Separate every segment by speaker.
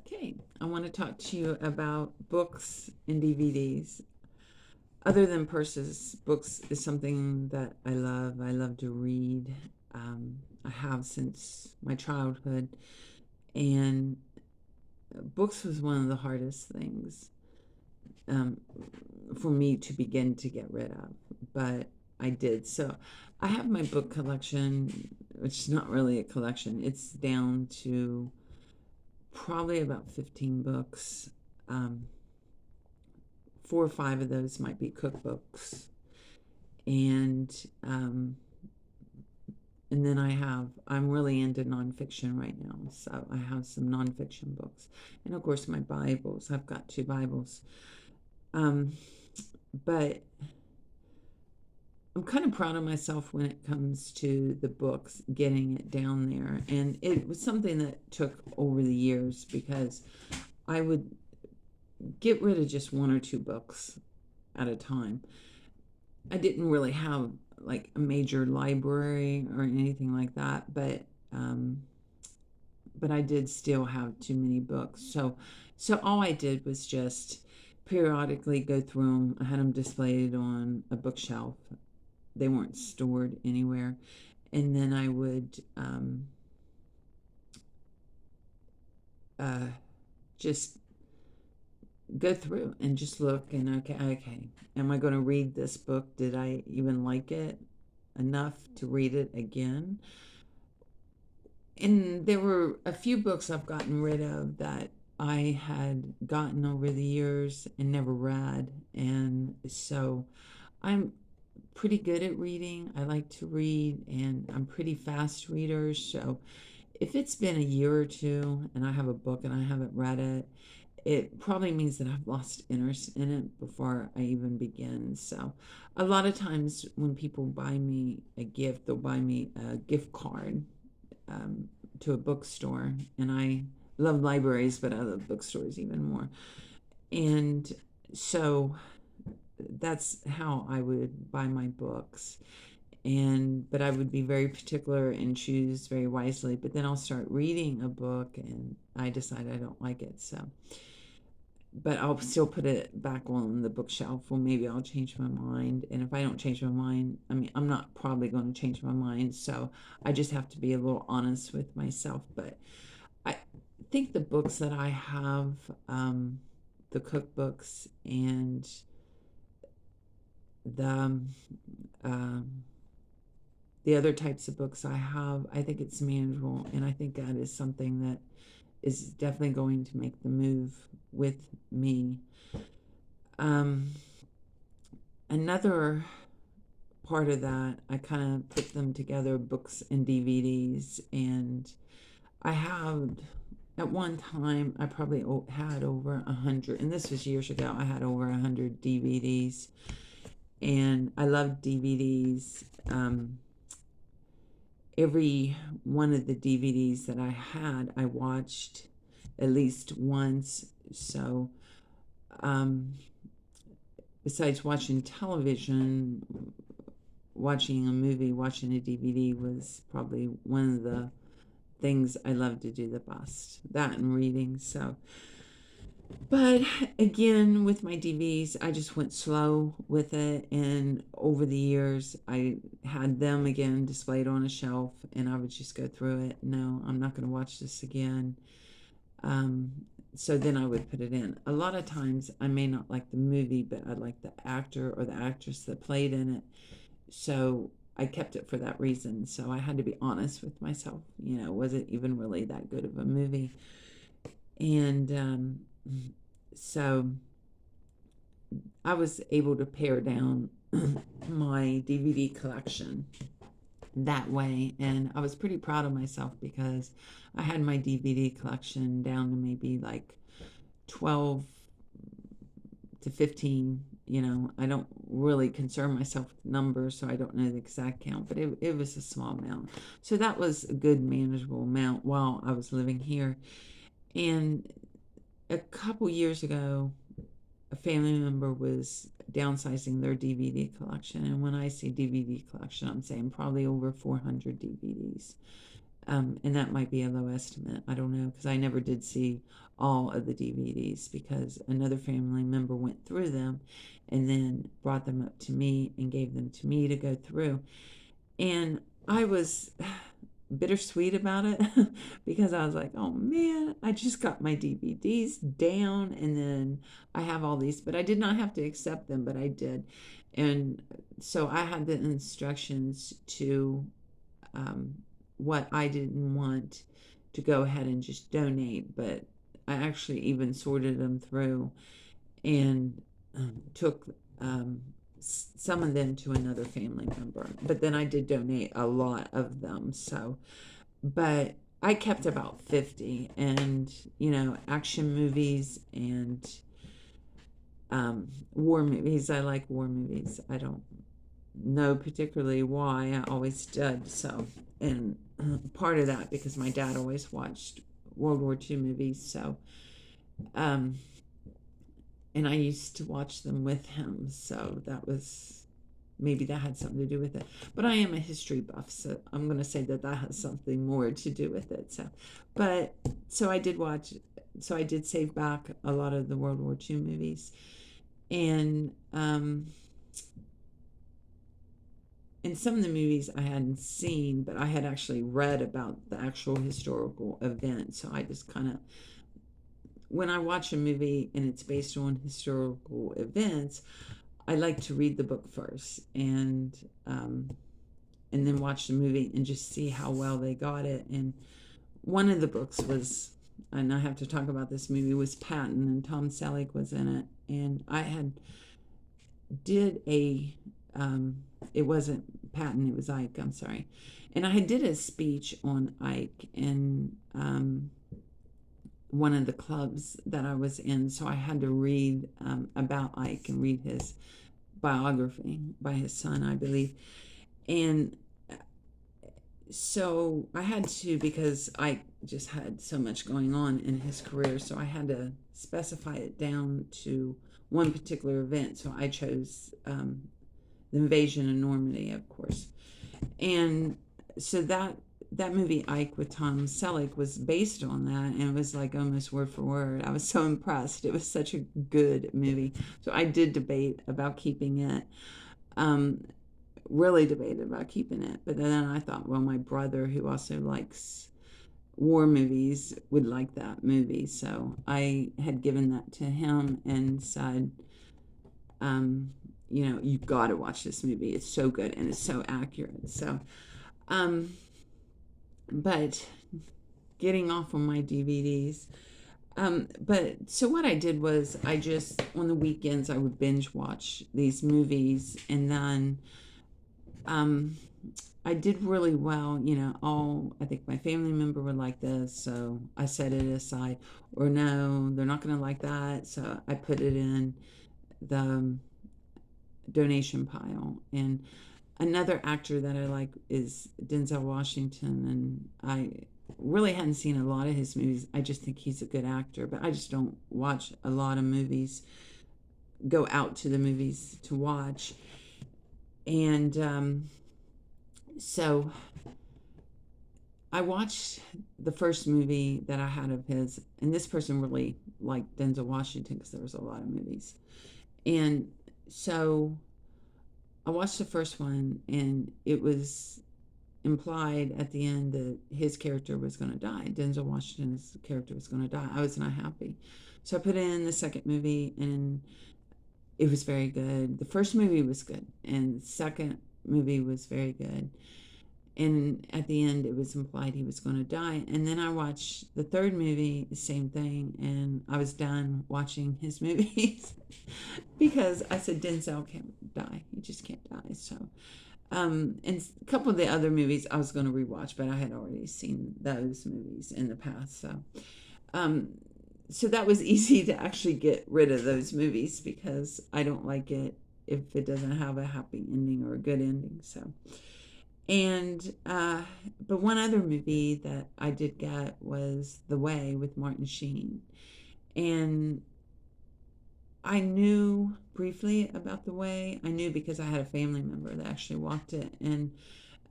Speaker 1: Okay, I want to talk to you about books and DVDs. Other than purses, books is something that I love. I love to read. I have since my childhood, and books was one of the hardest things um, for me to begin to get rid of, but I did. So I have my book collection, which is not really a collection. It's down to probably about 15 books. Um, 4 or 5 of those might be cookbooks, and um, and then I'm really into nonfiction right now, so I have some nonfiction books, and of course my Bibles. I've got 2 Bibles, um, but I'm kind of proud of myself when it comes to the books, getting it down there, and it was something that took over the years because I would get rid of just 1 or 2 books at a time. I didn't really have like a major library or anything like that, um, but I did still have too many books. So all I did was just periodically go through them. I had them displayed on a bookshelf. They weren't stored anywhere, and then I would uh, just go through and just look and okay, am I going to read this book? Did I even like it enough to read it again? And there were a few books I've gotten rid of that I had gotten over the years and never read. And so I'm pretty good at reading. I like to read, and I'm pretty fast reader. So if it's been a year or two and I have a book and I haven't read it, it probably means that I've lost interest in it before I even begin. So a lot of times when people buy me a gift, they'll buy me a gift card um, to a bookstore, and I love libraries, but I love bookstores even more. And so that's how I would buy my books. And but I would be very particular and choose very wisely. But then I'll start reading a book, and I decide I don't like it. So, but I'll still put it back on the bookshelf. Well, maybe I'll change my mind. And if I don't change my mind, I mean, I'm not probably going to change my mind. So I just have to be a little honest with myself. But I think the books that I have, the cookbooks and the um, the other types of books I have, I think it's manageable, and I think that is something that is definitely going to make the move with me. Um, Another part of that, I kind of put them together, books and DVDs, and I have at one time I probably had over 100, and this was years ago. I had over 100 DVDs, and I love DVDs. Every one of the DVDs that I had, I watched at least once. So, um, besides watching television, watching a movie, watching a DVD was probably one of the things I love to do the best. That and reading. So, but again, with my DVDs, I just went slow with it. And over the years, I had them again displayed on a shelf, and I would just go through it. No, I'm not going to watch this again. Um, so then I would put it in. A lot of times, I may not like the movie, but I like the actor or the actress that played in it. So I kept it for that reason. So I had to be honest with myself. Was it even really that good of a movie? And so I was able to pare down my DVD collection that way. And I was pretty proud of myself because I had my DVD collection down to maybe like 12 to 15. I don't really concern myself with numbers, so I don't know the exact count, but it was a small amount. So that was a good manageable amount while I was living here. And a couple years ago, a family member was downsizing their DVD collection. And when I say DVD collection, I'm saying probably over 400 DVDs. And that might be a low estimate. I don't know, because I never did see all of the DVDs because another family member went through them and then brought them up to me and gave them to me to go through. And I was bittersweet about it because I was like, oh man, I just got my DVDs down and then I have all these, but I did not have to accept them, but I did. And so I had the instructions to um, what I didn't want to go ahead and just donate, but I actually even sorted them through and took some of them to another family member. But then I did donate a lot of them. So, but I kept about 50, and action movies and war movies. I like war movies. I don't know particularly why. I always did. So, and part of that because my dad always watched World War II movies. So, um, and I used to watch them with him. So maybe that had something to do with it. But I am a history buff, so I'm going to say that has something more to do with it. So I did watch. So I did save back a lot of the World War II movies, and some of the movies I hadn't seen, but I had actually read about the actual historical event. So I just kind of, when I watch a movie and it's based on historical events, I like to read the book first and then watch the movie and just see how well they got it. And one of the books was, and I have to talk about this movie, was Patton, and Tom Selleck was in it. And I had did a it wasn't Patton, it was Ike, I'm sorry. And I had did a speech on Ike in one of the clubs that I was in, so I had to read about Ike and read his biography by his son, I believe. And so I had to, because I just had so much going on in his career, so I had to specify it down to one particular event. So I chose the invasion of Normandy, of course. And so that movie Ike with Tom Selleck was based on that, and it was like almost word for word. I was so impressed. It was such a good movie. So I did debate about keeping it. Really debated about keeping it, but then I thought, well, my brother, who also likes war movies, would like that movie, so I had given that to him and said, you've got to watch this movie. It's so good and it's so accurate. So, but getting off on my DVDs. But so what I did was I just, on the weekends, I would binge watch these movies, and then I did really well, I think my family member would like this, so I set it aside. Or no, they're not going to like that, so I put it in the donation pile. And another actor that I like is Denzel Washington, and I really hadn't seen a lot of his movies. I just think he's a good actor, but I just don't watch a lot of movies, go out to the movies to watch. And so I watched the first movie that I had of his, and this person really liked Denzel Washington because there was a lot of movies. And so I watched the first one, and it was implied at the end that his character was going to die. Denzel Washington's character was going to die. I was not happy. So I put in the second movie, and it was very good. The first movie was good, and the second movie was very good. And at the end, it was implied he was going to die. And then I watched the third movie, the same thing, and I was done watching his movies because I said Denzel can't die. He just can't die. So, and a couple of the other movies I was going to rewatch, but I had already seen those movies in the past. So that was easy to actually get rid of those movies because I don't like it if it doesn't have a happy ending or a good ending. So. And but one other movie that I did get was The Way with Martin Sheen. And I knew briefly about The Way. I knew because I had a family member that actually walked it. And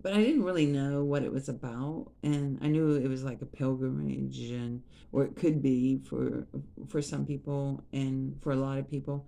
Speaker 1: but I didn't really know what it was about, and I knew it was like a pilgrimage, and or it could be for some people and for a lot of people,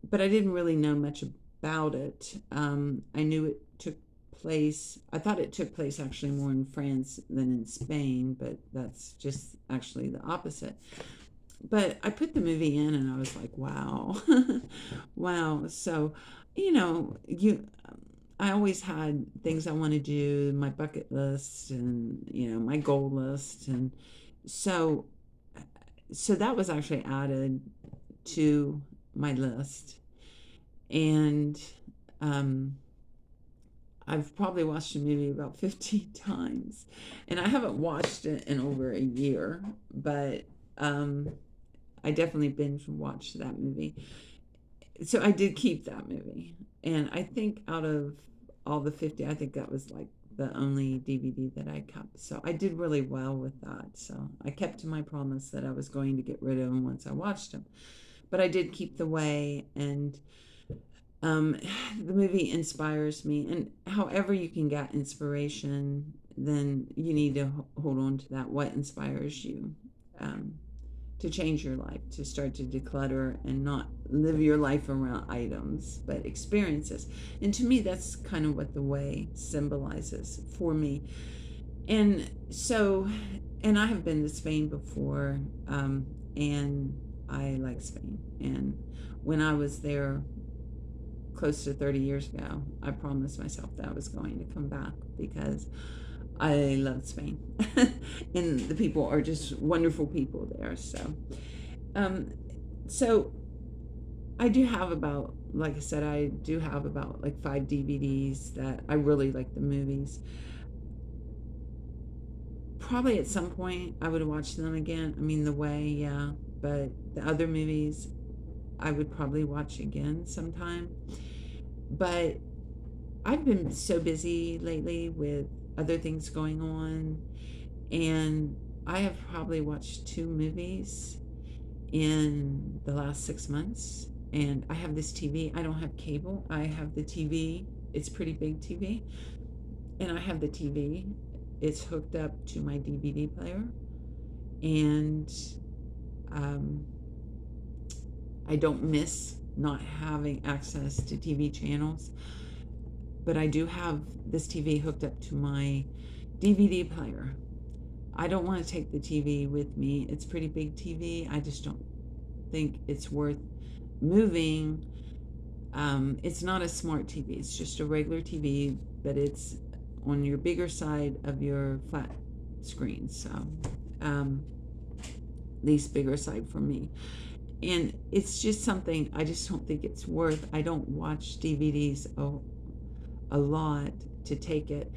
Speaker 1: but I didn't really know much about it. I knew it took place. I thought it took place actually more in France than in Spain, but that's just actually the opposite. But I put the movie in, and I was like, wow, wow. So, you I always had things I want to do, my bucket list and, my goal list. And so, so that was actually added to my list. And um, I've probably watched the movie about 15 times. And I haven't watched it in over a year, but I definitely binge watched that movie. So I did keep that movie. And I think out of all the 50, I think that was like the only DVD that I kept. So I did really well with that. So I kept to my promise that I was going to get rid of them once I watched them. But I did keep the way, and um, the movie inspires me. And however you can get inspiration, then you need to hold on to that. What inspires you? Um, to change your life, to start to declutter and not live your life around items, but experiences. And to me, that's kind of what the way symbolizes for me. And so, and I have been to Spain before, and I like Spain. And when I was there close to 30 years ago, I promised myself that I was going to come back because I love Spain. And the people are just wonderful people there. Um, so I do have about, like I said, I do have about like 5 DVDs that I really like the movies. Probably at some point I would watch them again. I mean, The Way, yeah, but the other movies I would probably watch again sometime. But I've been so busy lately with other things going on, and I have probably watched 2 movies in the last 6 months. And I have this TV. I don't have cable. I have the TV. It's pretty big TV. And I have the TV. It's hooked up to my DVD player. And um, I don't miss not having access to TV channels. But I do have this TV hooked up to my DVD player. I don't want to take the TV with me. It's pretty big TV. I just don't think it's worth moving. It's not a smart TV. It's just a regular TV, but it's on your bigger side of your flat screen. So, least bigger side for me. And it's just something I just don't think it's worth. I don't watch DVDs a lot to take it.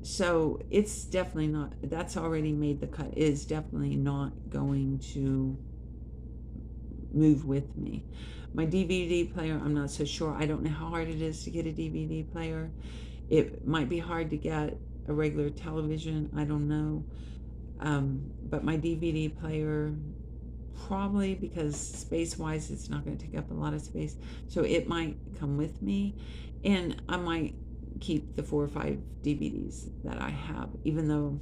Speaker 1: So it's definitely not, that's already made the cut, is definitely not going to move with me. My DVD player, I'm not so sure. I don't know how hard it is to get a DVD player. It might be hard to get a regular television. I don't know. But my DVD player, probably because space-wise, it's not going to take up a lot of space. So it might come with me. And I might keep the 4 or 5 DVDs that I have, even though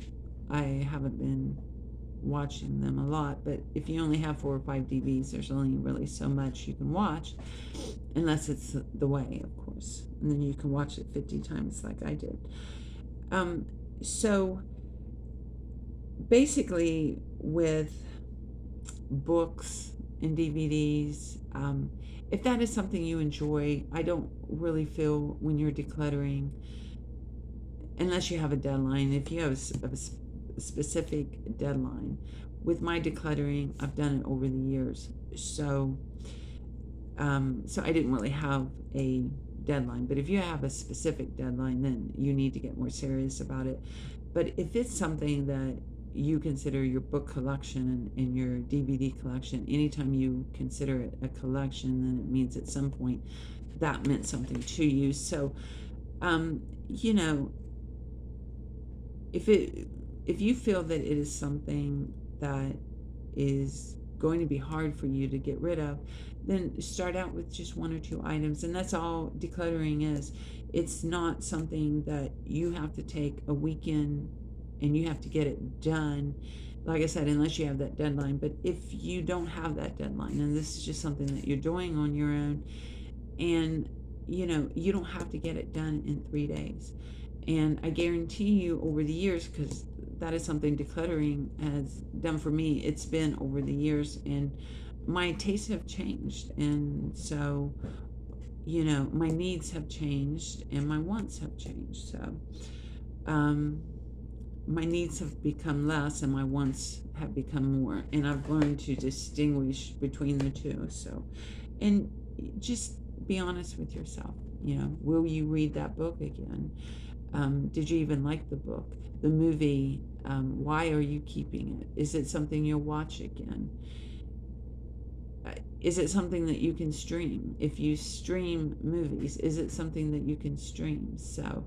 Speaker 1: I haven't been watching them a lot. But if you only have 4 or 5 DVDs, there's only really so much you can watch, unless it's The Way, of course, and then you can watch it 50 times like I did. So basically with books and DVDs, if that is something you enjoy, I don't really feel when you're decluttering, unless you have a deadline, if you have a specific deadline. With my decluttering, I've done it over the years. So I didn't really have a deadline. But if you have a specific deadline, then you need to get more serious about it. But if it's something that you consider your book collection and your DVD collection, anytime you consider it a collection, then it means at some point that meant something to you. So, you know, if you feel that it is something that is going to be hard for you to get rid of, then start out with just 1 or 2 items. And that's all decluttering is. It's not something that you have to take a weekend and you have to get it done. Like I said, unless you have that deadline. But if you don't have that deadline, and this is just something that you're doing on your own, and you don't have to get it done in 3 days. And I guarantee you, over the years, because that is something decluttering has done for me, it's been over the years, and my tastes have changed. And so, my needs have changed and my wants have changed. So, um, my needs have become less and my wants have become more. And I've learned to distinguish between the two. So, and just be honest with yourself. Will you read that book again? Did you even like the book? The movie, why are you keeping it? Is it something you'll watch again? Is it something that you can stream? If you stream movies, is it something that you can stream? So,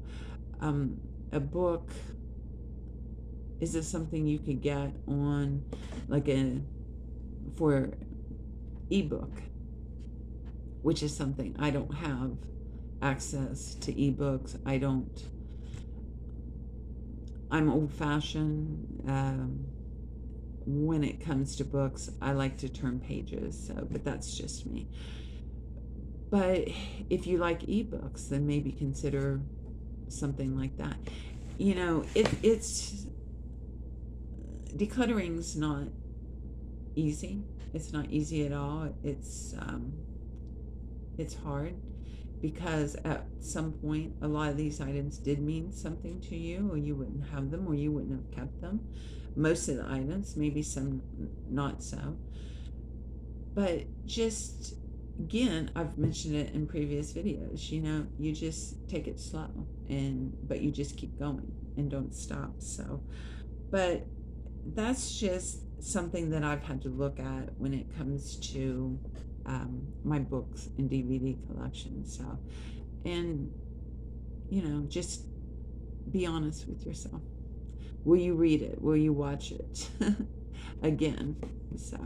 Speaker 1: a book, is it something you could get on, like for ebook, which is something I don't have access to ebooks. I'm old fashioned. When it comes to books, I like to turn pages. So, but that's just me. But if you like ebooks, then maybe consider something like that. It's decluttering's not easy. It's not easy at all. It's hard, because at some point a lot of these items did mean something to you, or you wouldn't have them, or you wouldn't have kept them. Most of the items, maybe some not so. But just, again, I've mentioned it in previous videos, you just take it slow, but you just keep going and don't stop. So, but that's just something that I've had to look at when it comes to my books and DVD collection. So, and just be honest with yourself. Will you read it? Will you watch it again? So,